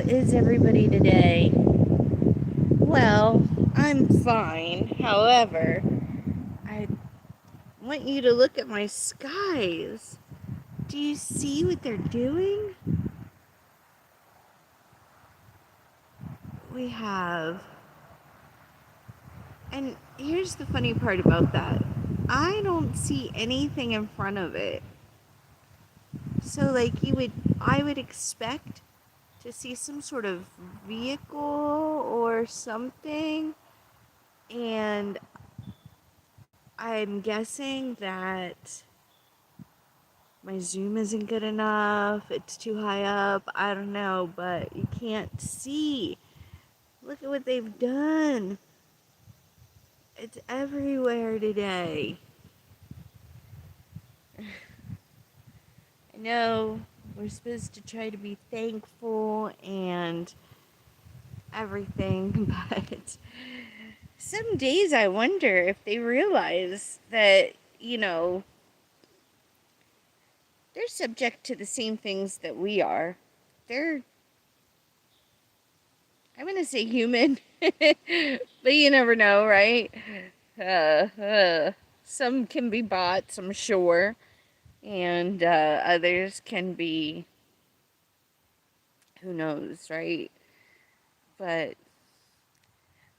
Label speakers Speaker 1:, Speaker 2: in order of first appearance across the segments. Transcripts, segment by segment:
Speaker 1: is everybody today? Well, I'm fine. However, I want you to look at my skies. Do you see what they're doing? We have. And here's the funny part about that. I don't see anything in front of it. So, like, I would expect to see some sort of vehicle or something. And I'm guessing that my zoom isn't good enough, it's too high up, I don't know, but you can't see. Look at what they've done. It's everywhere today. I know we're supposed to try to be thankful and everything, but some days I wonder if they realize that, they're subject to the same things that we are. They're, I'm going to say human, but you never know, right? Uh, uh, some can be bots, I'm sure, and others can be, who knows, right? But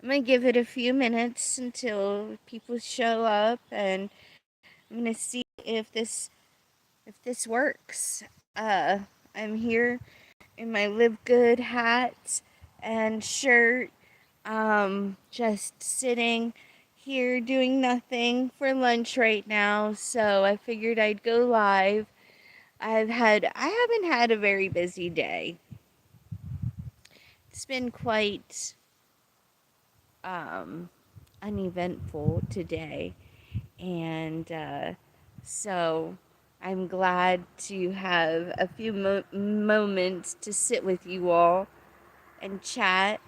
Speaker 1: I'm going to give it a few minutes until people show up, and I'm going to see if this works. Uh, I'm here in my Live Good hat and shirt, just sitting here doing nothing for lunch right now, so I figured I'd go live. I haven't had a very busy day. It's been quite um uneventful today, and so I'm glad to have a few moments to sit with you all and chat.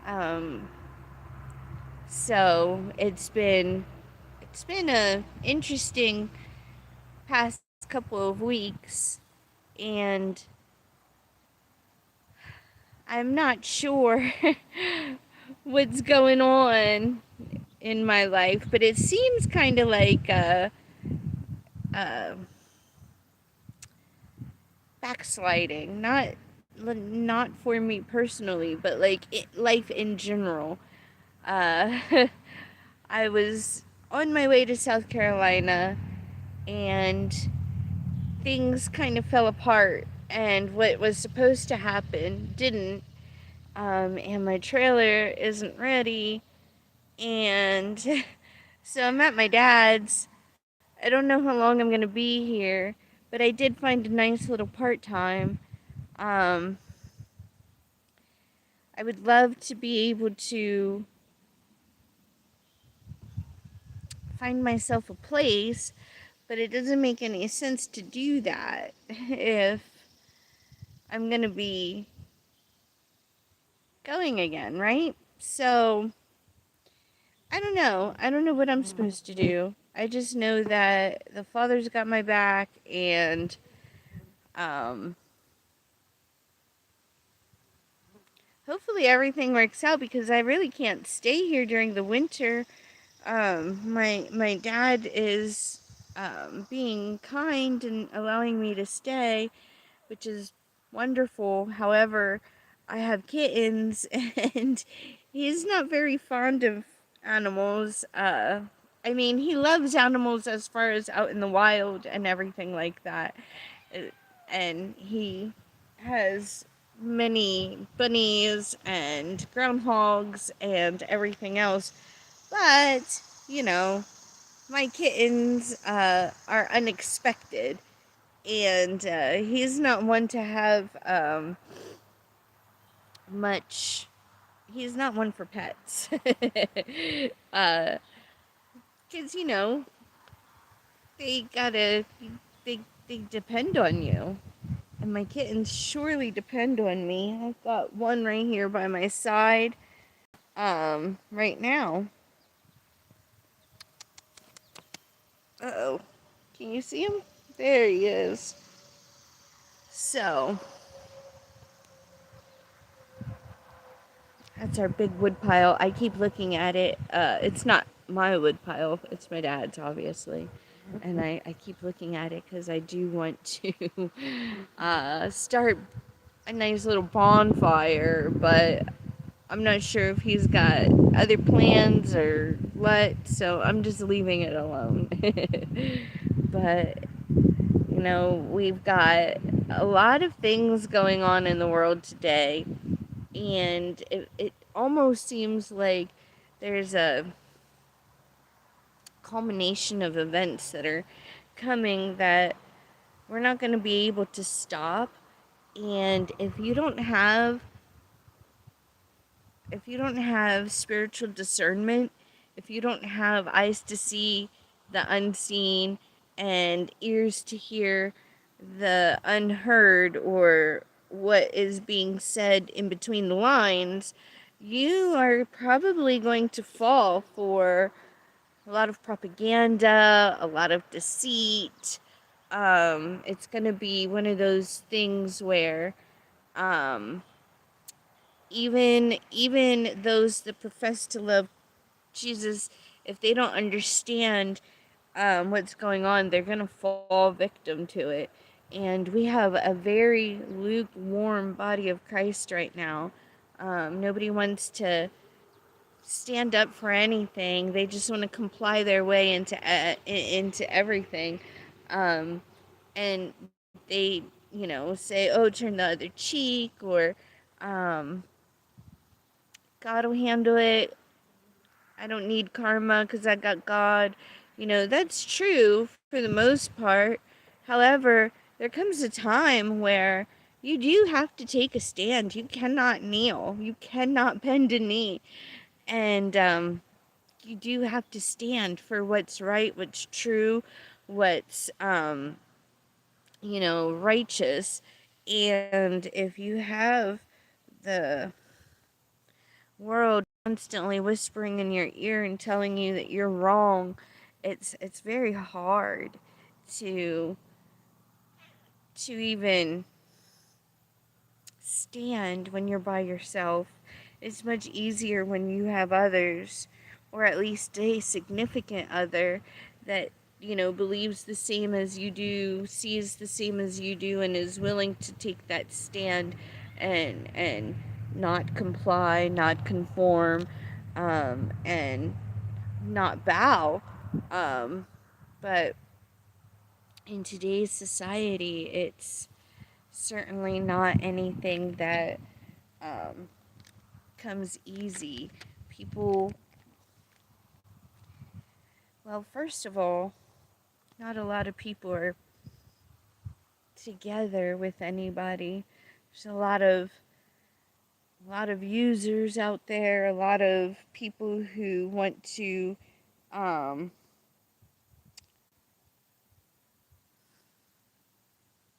Speaker 1: Um, so it's been a interesting past couple of weeks, and I'm not sure what's going on in my life, but it seems kind of like uh, backsliding. Not for me personally, but like life in general. Uh, I was on my way to South Carolina, and things kind of fell apart, and what was supposed to happen didn't. And my trailer isn't ready, and so I'm at my dad's. I don't know how long I'm gonna be here, but I did find a nice little part-time. Um, I would love to be able to find myself a place, but it doesn't make any sense to do that if I'm gonna be going again, right? So, I don't know. I don't know what I'm supposed to do. I just know that the Father's got my back, and um, hopefully everything works out, because I really can't stay here during the winter. My dad is being kind and allowing me to stay, which is wonderful. However, I have kittens, and he's not very fond of animals. I mean, he loves animals as far as out in the wild and everything like that. And he has many bunnies and groundhogs and everything else. But, you know, my kittens are unexpected, and he's not one to have much. He's not one for pets. uh, Kids, they gotta, they depend on you. And my kittens surely depend on me. I've got one right here by my side, right now. Uh-oh. Can you see him? There he is. So, That's our big wood pile. I keep looking at it. It's not my wood pile. It's my dad's, obviously. And I keep looking at it because I do want to start a nice little bonfire, but I'm not sure if he's got other plans or what, so I'm just leaving it alone. But, we've got a lot of things going on in the world today, and it almost seems like there's a culmination of events that are coming that we're not going to be able to stop. And if you don't have spiritual discernment, if you don't have eyes to see the unseen and ears to hear the unheard, or what is being said in between the lines, you are probably going to fall for a lot of propaganda, a lot of deceit. It's going to be one of those things where um, even those that profess to love Jesus, if they don't understand what's going on, they're gonna fall victim to it. And we have a very lukewarm body of Christ right now. Nobody wants to stand up for anything. They just want to comply their way into everything, and they say, "Oh, turn the other cheek," or um, God will handle it. I don't need karma because I got God. That's true for the most part. However, there comes a time where you do have to take a stand. You cannot kneel. You cannot bend a knee. And you do have to stand for what's right, what's true, what's, righteous. And if you have the world constantly whispering in your ear and telling you that you're wrong, it's very hard to even stand when you're by yourself. It's much easier when you have others, or at least a significant other that believes the same as you do, sees the same as you do, and is willing to take that stand and not comply, not conform, and not bow. But in today's society, it's certainly not anything that um, comes easy. People, well, first of all, not a lot of people are together with anybody. There's a lot of users out there, a lot of people who want to um,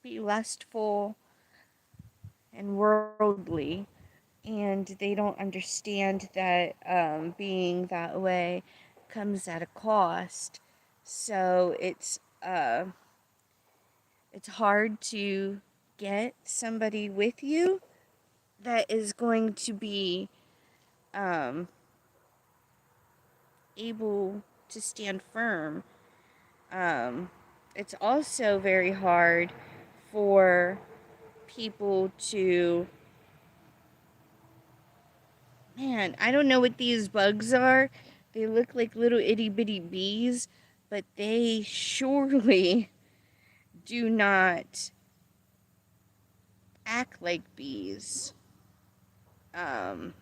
Speaker 1: be lustful and worldly, and they don't understand that being that way comes at a cost. So it's hard to get somebody with you that is going to be um, able to stand firm. Um, it's also very hard for people to, man, I don't know what these bugs are. They look like little itty bitty bees, but they surely do not act like bees. Um,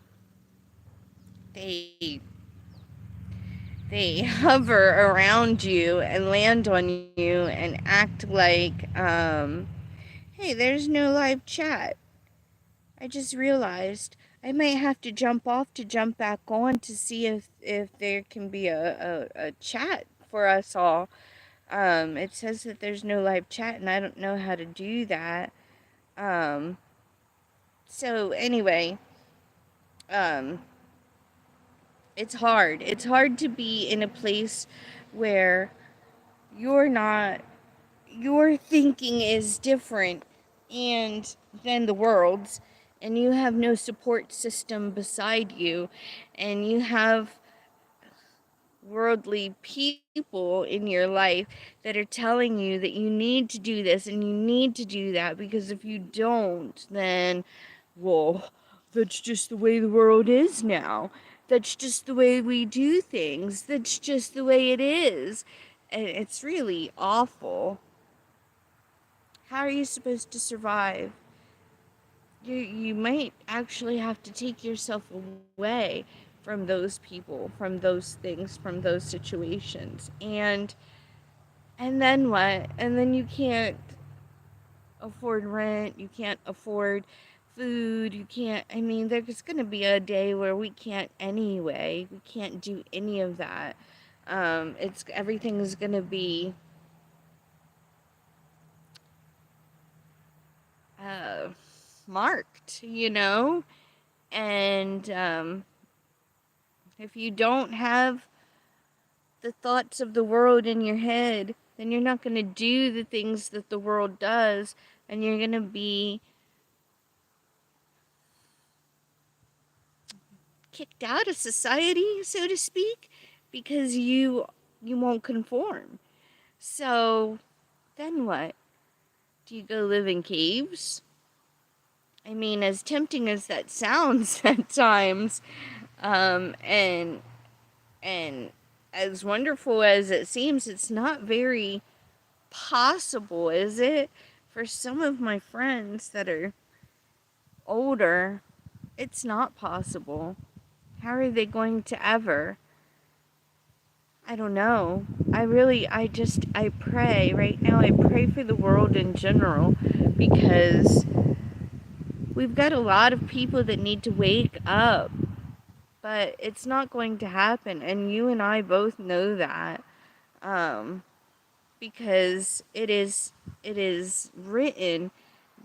Speaker 1: they they hover around you and land on you and act like, hey, there's no live chat. I just realized I might have to jump off to jump back on to see if there can be a chat for us all. It says that there's no live chat, and I don't know how to do that. Um, so anyway, um, it's hard. It's hard to be in a place where you're not, your thinking is different and than the world's, and you have no support system beside you, and you have worldly people in your life that are telling you that you need to do this and you need to do that, because if you don't, then, well, that's just the way the world is now. That's just the way we do things. That's just the way it is. And it's really awful. How are you supposed to survive? You might actually have to take yourself away from those people, from those things, from those situations. And then what? And then you can't afford rent, you can't afford food, you can't, I mean, there's going to be a day where we can't anyway. We can't do any of that. It's everything is going to be uh marked, you know? And if you don't have the thoughts of the world in your head, then you're not going to do the things that the world does, and you're going to be kicked out of society, so to speak, because you won't conform. So then what? Do you go live in caves? I mean, as tempting as that sounds at times, and as wonderful as it seems, it's not very possible, is it? For some of my friends that are older, it's not possible. How are they going to ever? I don't know. I pray right now. I pray for the world in general, because we've got a lot of people that need to wake up, but it's not going to happen. And you and I both know that. Um, because it is written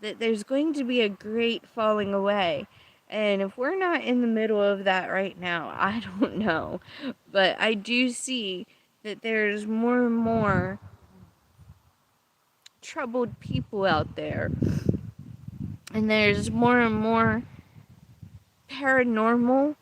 Speaker 1: that there's going to be a great falling away. And if we're not in the middle of that right now, I don't know. But I do see that there's more and more troubled people out there. And there's more and more paranormal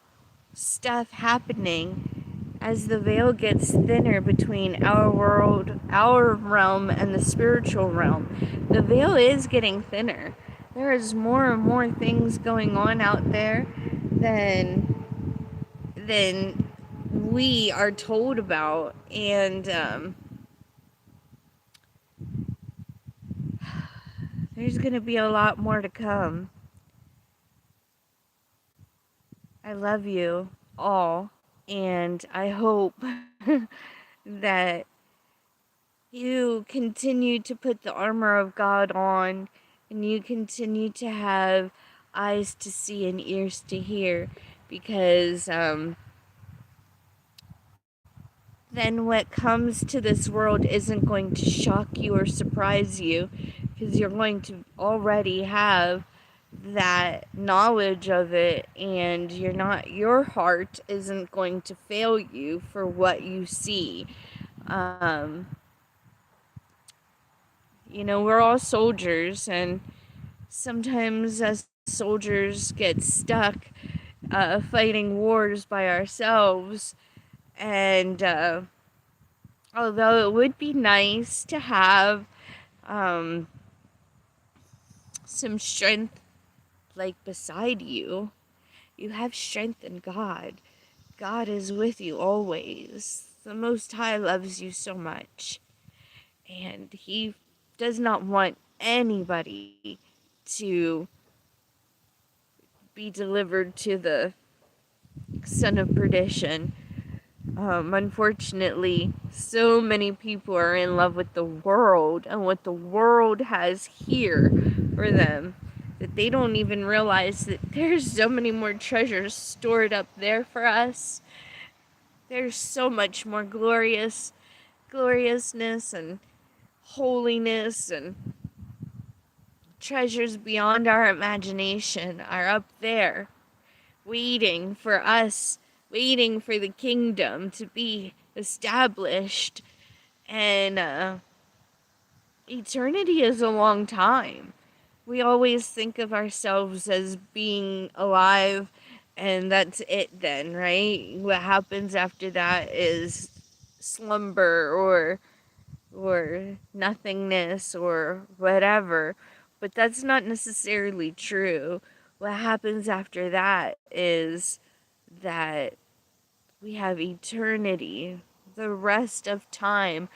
Speaker 1: stuff happening as the veil gets thinner between our world, our realm, and the spiritual realm. The veil is getting thinner. There is more and more things going on out there than we are told about, and there's gonna be a lot more to come. I love you all, and I hope that you continue to put the armor of God on, and you continue to have eyes to see and ears to hear, because then what comes to this world isn't going to shock you or surprise you, because you're going to already have that knowledge of it, and your heart isn't going to fail you for what you see. um we're all soldiers, and sometimes as soldiers get stuck fighting wars by ourselves. And although it would be nice to have um, some strength, like beside you, you have strength in God. God is with you always. The Most High loves you so much, and He does not want anybody to be delivered to the son of perdition. Unfortunately, so many people are in love with the world and what the world has here for them, that they don't even realize that there's so many more treasures stored up there for us. There's so much more gloriousness and holiness, and treasures beyond our imagination are up there, waiting for us, waiting for the kingdom to be established. And eternity is a long time. we always think of ourselves as being alive, and that's it then, right? What happens after that is slumber or nothingness or whatever. But that's not necessarily true. What happens after that is that we have eternity, the rest of time,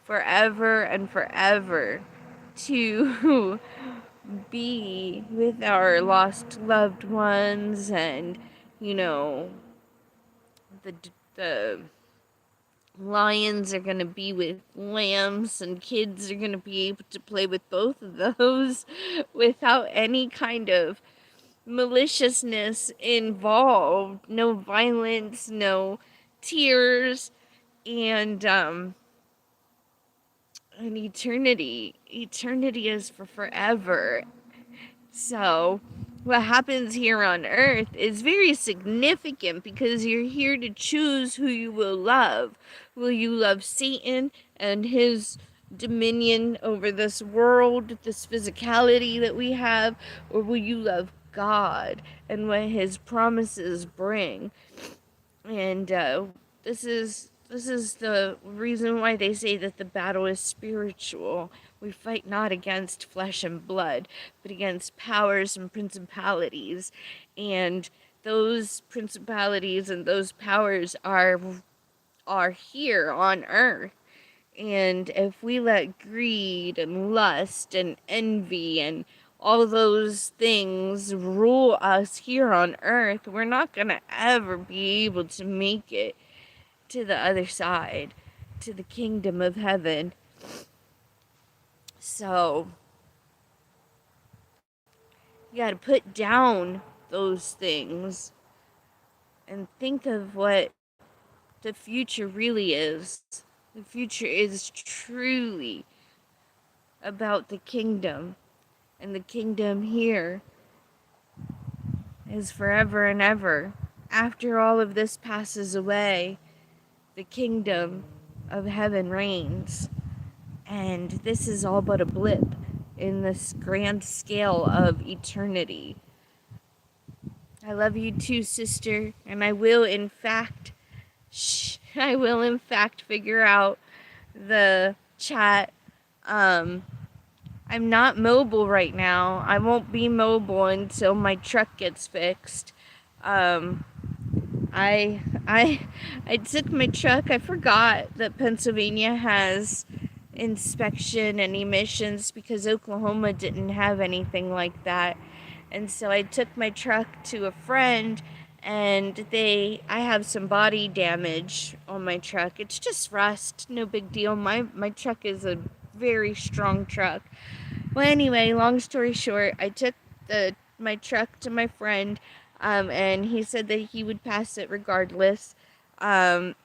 Speaker 1: forever and forever, to be with our lost loved ones, and you know the the lions are going to be with lambs, and kids are going to be able to play with both of those without any kind of maliciousness involved, no violence, no tears, and an eternity is for forever. So, what happens here on earth is very significant because you're here to choose who you will love. Will you love Satan and his dominion over this world, this physicality that we have, or will you love God and what his promises bring? And this is the reason why they say that the battle is spiritual. We fight not against flesh and blood, but against powers and principalities. And those principalities and those powers are here on earth. And if we let greed and lust and envy and all those things rule us here on earth, we're not going to ever be able to make it to the other side, to the kingdom of heaven. So, you got to put down those things and think of what the future really is. The future is truly about the kingdom, and the kingdom here is forever and ever. After all of this passes away, the kingdom of heaven reigns. And this is all but a blip in this grand scale of eternity. I love you too, sister, and I will in fact figure out the chat. I'm not mobile right now. I won't be mobile until my truck gets fixed. Um, I I I took my truck. I forgot that Pennsylvania has inspection and emissions because Oklahoma didn't have anything like that. And so I took my truck to a friend, and I have some body damage on my truck. It's just rust, no big deal. My truck is a very strong truck. Well, anyway, long story short, I took my truck to my friend, and he said that he would pass it regardless. And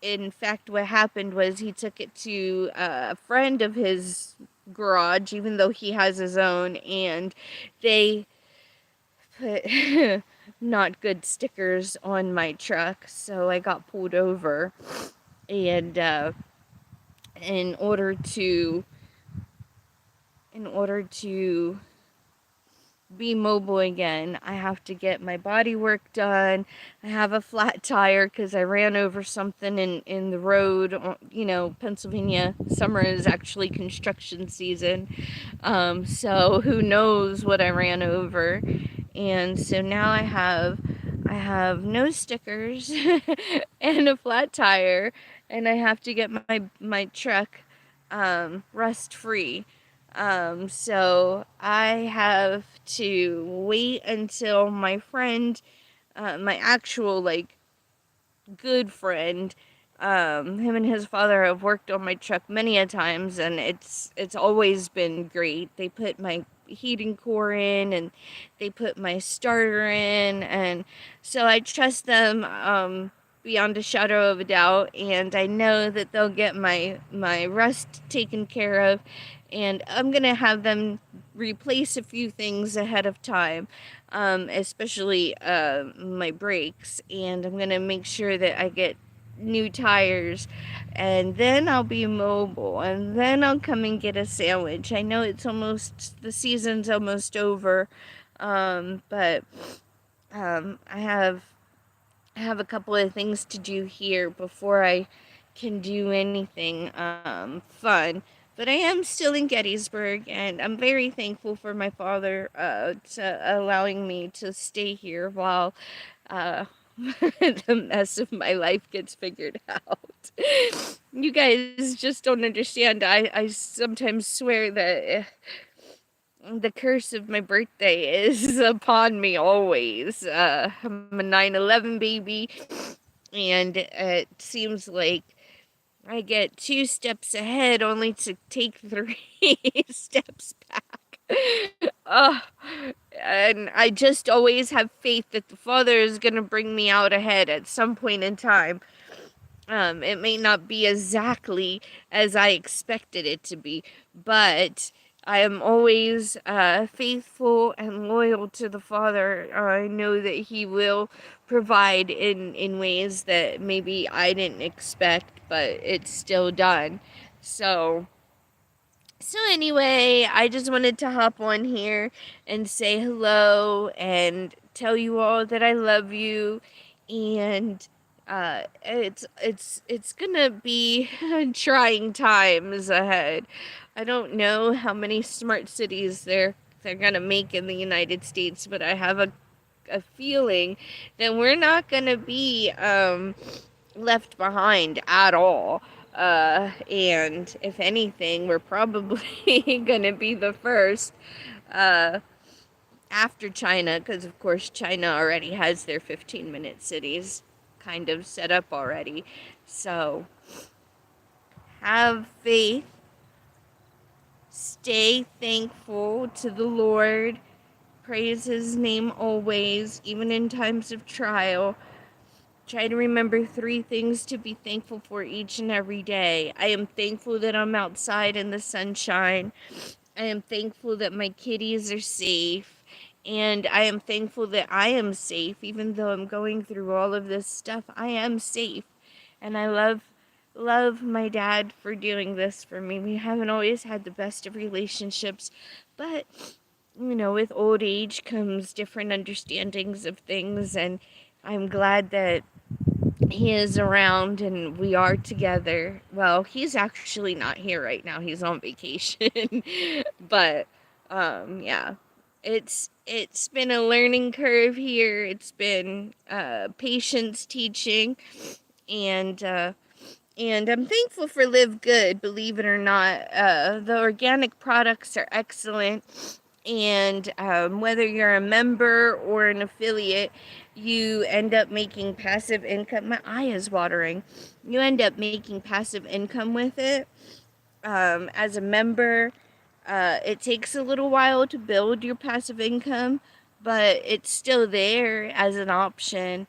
Speaker 1: in fact, what happened was he took it to a friend of his garage, even though he has his own, and they put not good stickers on my truck, so I got pulled over. And in order to be mobile again, I have to get my body work done. I have a flat tire because I ran over something in the road. You know, Pennsylvania summer is actually construction season, so who knows what I ran over. And so now I have no stickers and a flat tire, and I have to get my truck rust free. So I have to wait until my friend, my actual, like, good friend, him and his father have worked on my truck many a times, and it's always been great. They put my heating core in, and they put my starter in, and so I trust them beyond a shadow of a doubt, and I know that they'll get my rust taken care of, and I'm gonna have them replace a few things ahead of time, especially my brakes, and I'm gonna make sure that I get new tires, and then I'll be mobile, and then I'll come and get a sandwich. I know the season's almost over, but I have a couple of things to do here before I can do anything fun. But I am still in Gettysburg, and I'm very thankful for my father to allowing me to stay here while uh, the mess of my life gets figured out. You guys just don't understand. I sometimes swear that the curse of my birthday is upon me always. I'm a 9/11 baby, and it seems like I get 2 steps ahead only to take 3 steps back. Uh, and I just always have faith that the Father is going to bring me out ahead at some point in time. It may not be exactly as I expected it to be, but I am always faithful and loyal to the Father. I know that He will provide in ways that maybe I didn't expect, but it's still done. So anyway, I just wanted to hop on here and say hello and tell you all that I love you, and it's gonna be trying times ahead. I don't know how many smart cities they're gonna make in the United States, but I have a feeling that we're not gonna be left behind at all. And if anything, we're probably gonna be the first uh, after China, because of course China already has their 15-minute cities kind of set up already. So have faith, stay thankful to the Lord, praise His name always, even in times of trial. Try to remember 3 things to be thankful for each and every day. I am thankful that I'm outside in the sunshine. I am thankful that my kitties are safe. And I am thankful that I am safe. Even though I'm going through all of this stuff, I am safe. And I love my dad for doing this for me. We haven't always had the best of relationships, but with old age comes different understandings of things, and I'm glad that he is around and we are together. Well, he's actually not here right now. He's on vacation. But yeah. It's been a learning curve here. It's been patience teaching, and I'm thankful for Live Good, believe it or not. The organic products are excellent. And whether you're a member or an affiliate, you end up making passive income. My eye is watering. You end up making passive income with it. As a member, it takes a little while to build your passive income, but it's still there as an option.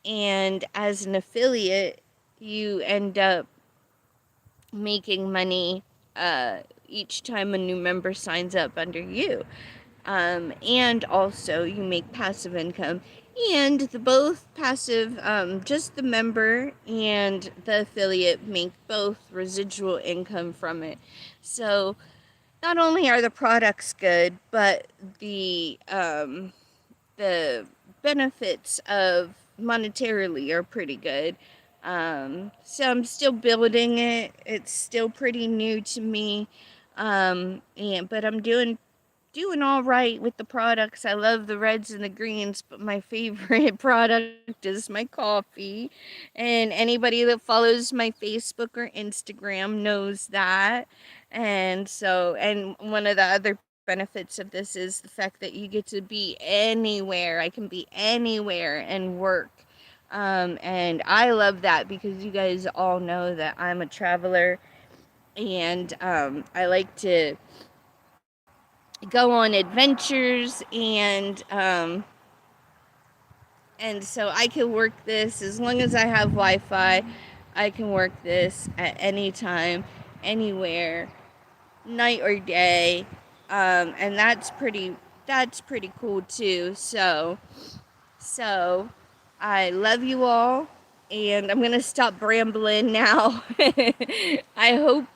Speaker 1: And as an affiliate, you end up making money each time a new member signs up under you. And also you make passive income, and the both passive, just the member and the affiliate make both residual income from it. So not only are the products good, but the benefits of monetarily are pretty good. So I'm still building it. It's still pretty new to me. But I'm doing all right with the products. I love the reds and the greens, but my favorite product is my coffee. And anybody that follows my Facebook or Instagram knows that. And one of the other benefits of this is the fact that you get to be anywhere. I can be anywhere and work. And I love that because you guys all know that I'm a traveler, and I like to go on adventures, and so I can work this as long as I have Wi-Fi. I can work this at any time, anywhere, night or day, and that's pretty cool too. So I love you all. and I'm gonna stop rambling now. I hope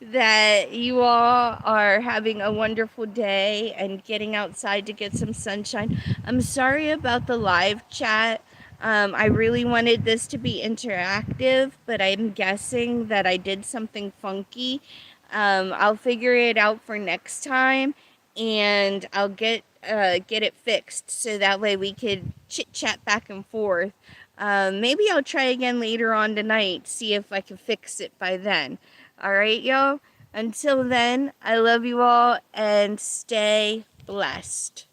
Speaker 1: that you all are having a wonderful day and getting outside to get some sunshine. I'm sorry about the live chat. I really wanted this to be interactive, but I'm guessing that I did something funky. I'll figure it out for next time, and I'll get it fixed so that way we could chit chat back and forth. Maybe I'll try again later on tonight, see if I can fix it by then. All right, y'all. Until then, I love you all and stay blessed.